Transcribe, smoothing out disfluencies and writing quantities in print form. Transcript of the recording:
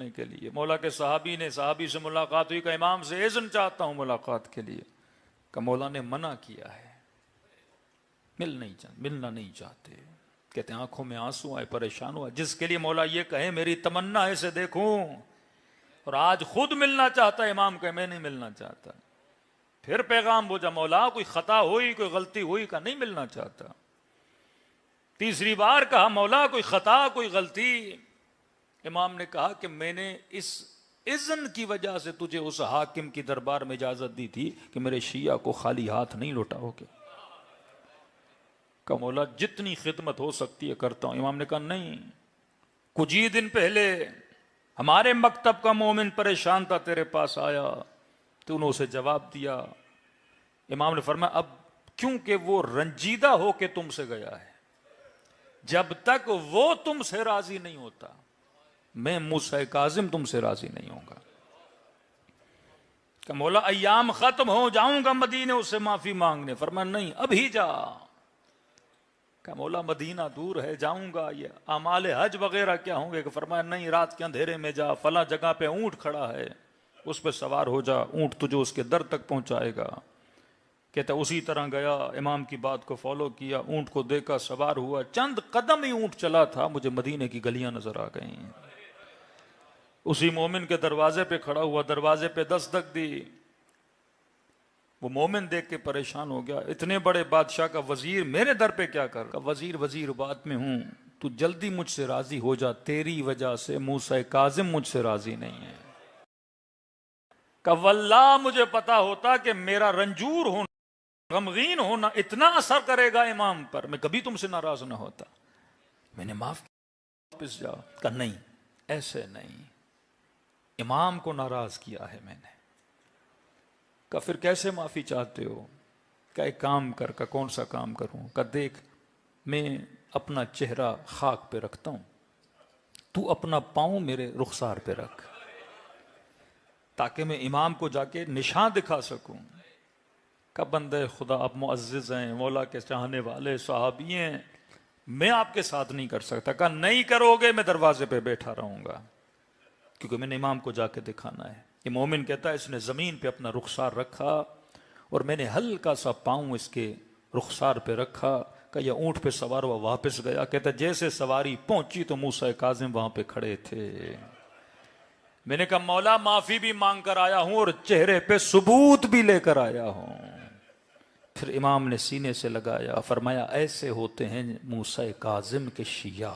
ملنے کے لیے. مولا کے صحابی سے ملاقات ہوئی کہ امام سے اذن چاہتا ہوں ملاقات کے لیے. کہ مولا نے منع کیا ہے, ملنا نہیں چاہتے. کہتے ہیں آنکھوں میں آنسو آئے, پریشان ہوا. جس کے لیے مولا یہ کہے میری تمنا ہے اسے دیکھوں, اور آج خود ملنا چاہتا ہے امام کہ میں نہیں ملنا چاہتا. پھر پیغام بھیجا مولا کوئی خطا ہوئی, کوئی غلطی ہوئی؟ کہ نہیں ملنا چاہتا. تیسری بار کہا مولا کوئی خطا, کوئی غلطی؟ امام نے کہا کہ میں نے اس اذن کی وجہ سے تجھے اس حاکم کی دربار میں اجازت دی تھی کہ میرے شیعہ کو خالی ہاتھ نہیں لوٹاؤ گے. کہا مولا جتنی خدمت ہو سکتی ہے کرتا ہوں. امام نے کہا نہیں, کچھ ہی دن پہلے ہمارے مکتب کا مومن پریشان تھا, تیرے پاس آیا تو انہوں اسے جواب دیا. امام نے فرمایا اب کیونکہ وہ رنجیدہ ہو کے تم سے گیا ہے, جب تک وہ تم سے راضی نہیں ہوتا میں موسیٰ کاظم تم سے راضی نہیں ہوں گا. کہ مولا ایام ختم ہو جاؤں گا مدینے اس سے معافی مانگنے. فرمایا نہیں ابھی جا. کہ مولا مدینہ دور ہے, جاؤں گا, یہ اعمال حج وغیرہ کیا ہوں گے؟ کہ فرمایا نہیں رات کے اندھیرے میں جا, فلاں جگہ پہ اونٹ کھڑا ہے اس پہ سوار ہو جا, اونٹ تجھے اس کے در تک پہنچائے گا. کہتا اسی طرح گیا, امام کی بات کو فالو کیا, اونٹ کو دیکھا, سوار ہوا, چند قدم ہی اونٹ چلا تھا مجھے مدینے کی گلیاں نظر آ گئیں. اسی مومن کے دروازے پہ کھڑا ہوا, دروازے پہ دستک دی. وہ مومن دیکھ کے پریشان ہو گیا, اتنے بڑے بادشاہ کا وزیر میرے در پہ کیا کر رہا؟ وزیر بات میں ہوں, تو جلدی مجھ سے راضی ہو جا, تیری وجہ سے موسیٰ کاظم مجھ سے راضی نہیں ہے. کہ واللہ مجھے پتا ہوتا کہ میرا رنجور ہونا, غمگین ہونا اتنا اثر کرے گا امام پر, میں کبھی تم سے ناراض نہ ہوتا. میں نے معاف کیا, واپس جاؤ. کہ نہیں ایسے نہیں, امام کو ناراض کیا ہے میں نے. کہ پھر کیسے معافی چاہتے ہو؟ کہ ایک کام کر. کہ کون سا کام کروں؟ کہ دیکھ میں اپنا چہرہ خاک پہ رکھتا ہوں, تو اپنا پاؤں میرے رخسار پہ رکھ تاکہ میں امام کو جا کے نشان دکھا سکوں. کہ بندے خدا آپ معزز ہیں, مولا کے چاہنے والے صحابی ہیں, میں آپ کے ساتھ نہیں کر سکتا. کہ نہیں کرو گے میں دروازے پہ بیٹھا رہوں گا, کیونکہ میں نے امام کو جا کے دکھانا ہے. یہ مومن کہتا ہے اس نے زمین پہ اپنا رخسار رکھا اور میں نے ہلکا سا پاؤں اس کے رخسار پہ رکھا. کہ یہ اونٹ پہ سوار ہوا واپس گیا. کہتا جیسے سواری پہنچی تو موسیٰ کاظم وہاں پہ کھڑے تھے. میں نے کہا مولا معافی بھی مانگ کر آیا ہوں اور چہرے پہ ثبوت بھی لے کر آیا ہوں. پھر امام نے سینے سے لگایا, فرمایا ایسے ہوتے ہیں موسیٰ کاظم کے شیعہ.